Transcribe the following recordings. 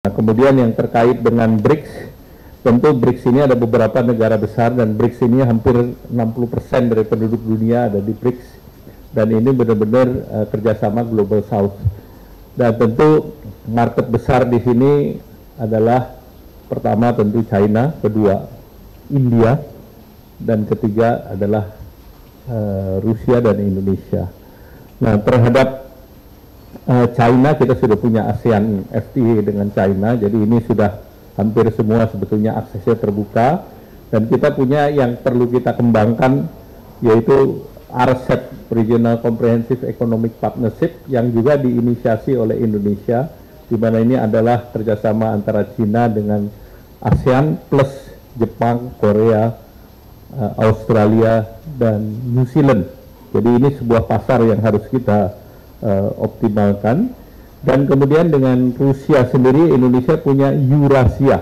Nah, kemudian yang terkait dengan BRICS, tentu BRICS ini ada beberapa negara besar dan BRICS ini hampir 60% dari penduduk dunia ada di BRICS, dan ini benar-benar kerjasama Global South. Dan tentu market besar di sini adalah pertama tentu China, kedua India, dan ketiga adalah Rusia dan Indonesia. Nah, terhadap China kita sudah punya ASEAN FTA dengan China, jadi ini sudah hampir semua sebetulnya aksesnya terbuka, dan kita punya yang perlu kita kembangkan yaitu RCEP, Regional Comprehensive Economic Partnership, yang juga diinisiasi oleh Indonesia, di mana ini adalah kerjasama antara China dengan ASEAN plus Jepang, Korea, Australia, dan New Zealand. Jadi ini sebuah pasar yang harus kita optimalkan. Dan kemudian dengan Rusia sendiri, Indonesia punya Eurasia.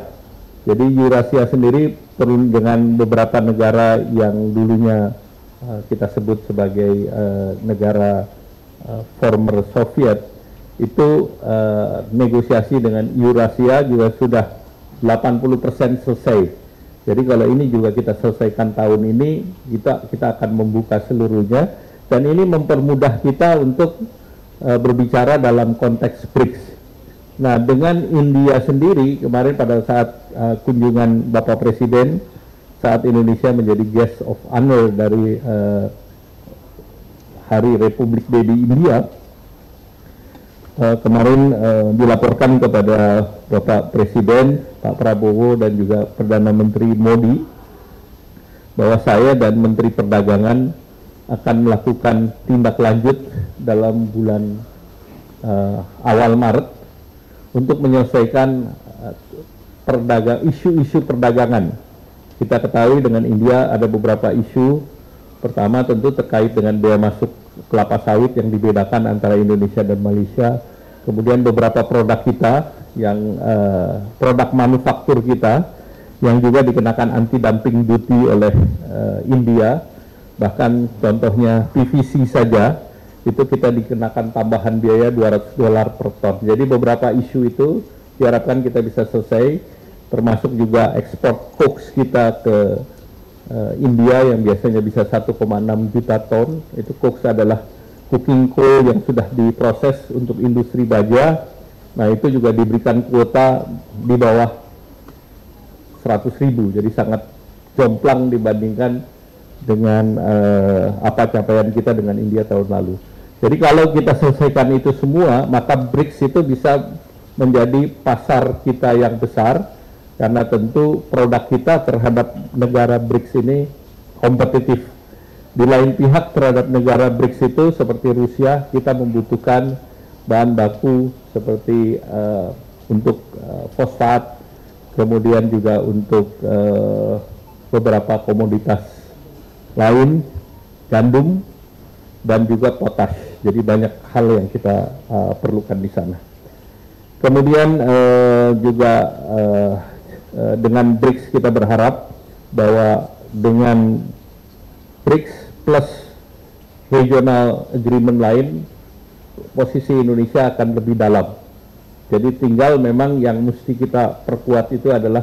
Jadi Eurasia sendiri dengan beberapa negara yang dulunya kita sebut sebagai negara former Soviet, itu negosiasi dengan Eurasia juga sudah 80% selesai. Jadi kalau ini juga kita selesaikan tahun ini, kita akan membuka seluruhnya, dan ini mempermudah kita untuk berbicara dalam konteks BRICS. Nah, dengan India sendiri, kemarin pada saat kunjungan Bapak Presiden, saat Indonesia menjadi guest of honor dari Hari Republik Day di India, kemarin dilaporkan kepada Bapak Presiden, Pak Prabowo, dan juga Perdana Menteri Modi, bahwa saya dan Menteri Perdagangan akan melakukan tindak lanjut dalam bulan awal Maret untuk menyelesaikan isu-isu perdagangan. Kita ketahui dengan India ada beberapa isu. Pertama tentu terkait dengan bea masuk kelapa sawit yang dibedakan antara Indonesia dan Malaysia. Kemudian beberapa produk kita yang produk manufaktur kita yang juga dikenakan anti-dumping duty oleh India. Bahkan contohnya PVC saja itu kita dikenakan tambahan biaya $200 per ton. Jadi beberapa isu itu diharapkan kita bisa selesai, termasuk juga ekspor koks kita ke India yang biasanya bisa 1,6 juta ton. Itu koks adalah cooking coal yang sudah diproses untuk industri baja. Nah, itu juga diberikan kuota di bawah 100.000, jadi sangat jomplang dibandingkan dengan apa capaian kita dengan India tahun lalu. Jadi kalau kita selesaikan itu semua, maka BRICS itu bisa menjadi pasar kita yang besar, karena tentu produk kita terhadap negara BRICS ini kompetitif. Di lain pihak terhadap negara BRICS itu seperti Rusia, kita membutuhkan bahan baku seperti untuk fosfat, kemudian juga untuk beberapa komoditas lain, gandum, dan juga potas. Jadi banyak hal yang kita perlukan di sana. Kemudian juga dengan BRICS kita berharap bahwa dengan BRICS plus regional agreement lain, posisi Indonesia akan lebih dalam. Jadi tinggal memang yang mesti kita perkuat itu adalah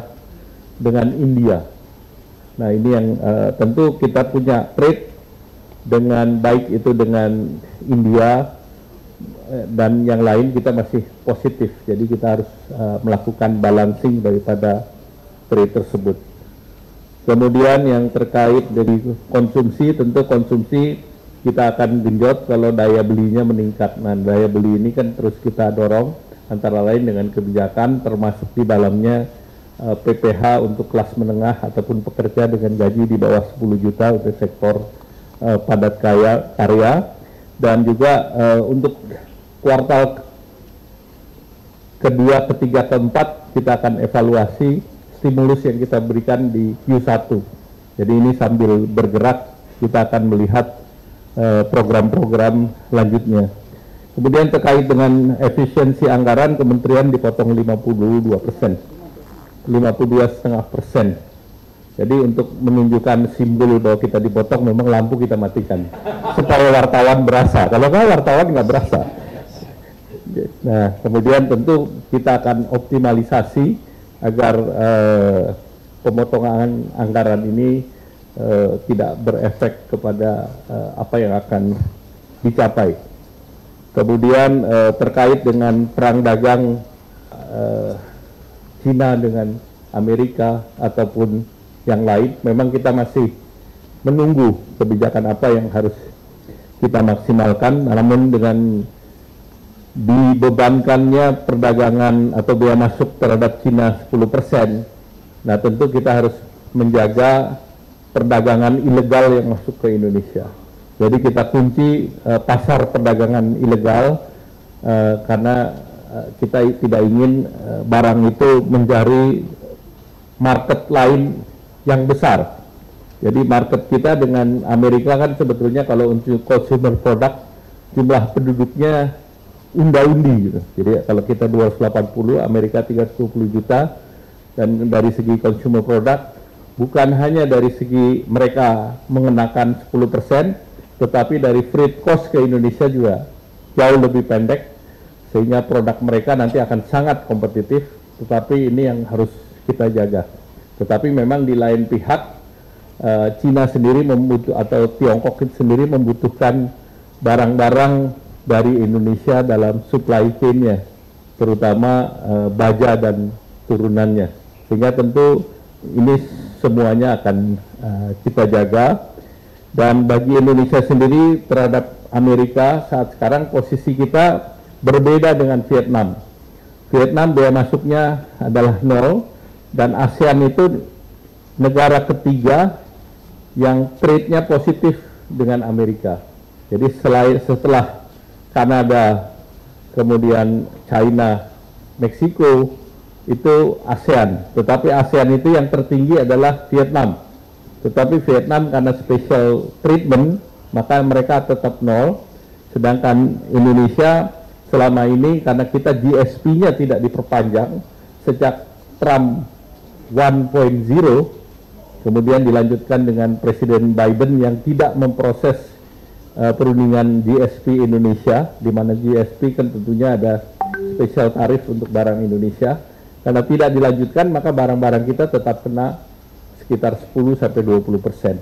dengan India. Nah, ini yang tentu kita punya trade dengan baik itu dengan India dan yang lain kita masih positif. Jadi kita harus melakukan balancing daripada trade tersebut. Kemudian yang terkait dari konsumsi, tentu konsumsi kita akan genjot kalau daya belinya meningkat. Nah, daya beli ini kan terus kita dorong, antara lain dengan kebijakan termasuk di dalamnya PPH untuk kelas menengah ataupun pekerja dengan gaji di bawah 10 juta untuk sektor padat karya, dan juga untuk kuartal kedua, ketiga, keempat kita akan evaluasi stimulus yang kita berikan di Q1. Jadi ini sambil bergerak kita akan melihat program-program lanjutnya. Kemudian terkait dengan efisiensi anggaran, kementerian dipotong 52%. 52,5%. Jadi untuk menunjukkan simbol bahwa kita dipotong, memang lampu kita matikan supaya wartawan berasa. Kalau nggak, wartawan nggak berasa. Nah, kemudian tentu kita akan optimalisasi agar pemotongan anggaran ini tidak berefek kepada apa yang akan dicapai. Kemudian terkait dengan perang dagang China dengan Amerika ataupun yang lain, memang kita masih menunggu kebijakan apa yang harus kita maksimalkan, namun dengan dibebankannya perdagangan atau bea masuk terhadap Cina 10%, nah tentu kita harus menjaga perdagangan ilegal yang masuk ke Indonesia. Jadi kita kunci pasar perdagangan ilegal karena kita tidak ingin barang itu mencari market lain yang besar. Jadi market kita dengan Amerika kan sebetulnya kalau untuk consumer product jumlah penduduknya unda-undi gitu. Jadi kalau kita 280, Amerika 320 juta, dan dari segi consumer product bukan hanya dari segi mereka mengenakan 10%, tetapi dari freight cost ke Indonesia juga jauh lebih pendek, sehingga produk mereka nanti akan sangat kompetitif, tetapi ini yang harus kita jaga. Tetapi memang di lain pihak Cina sendiri atau Tiongkok sendiri membutuhkan barang-barang dari Indonesia dalam supply chain-nya, terutama baja dan turunannya. Sehingga tentu ini semuanya akan kita jaga. Dan bagi Indonesia sendiri terhadap Amerika saat sekarang posisi kita berbeda dengan Vietnam. Vietnam bea masuknya adalah 0, dan ASEAN itu negara ketiga yang trade-nya positif dengan Amerika. Jadi setelah Kanada, kemudian China, Meksiko, itu ASEAN. Tetapi ASEAN itu yang tertinggi adalah Vietnam. Tetapi Vietnam karena special treatment, maka mereka tetap 0. Sedangkan Indonesia selama ini karena kita GSP-nya tidak diperpanjang sejak Trump 1.0, kemudian dilanjutkan dengan Presiden Biden yang tidak memproses perundingan GSP Indonesia, di mana GSP kan tentunya ada spesial tarif untuk barang Indonesia. Karena tidak dilanjutkan, maka barang-barang kita tetap kena sekitar 10-20%.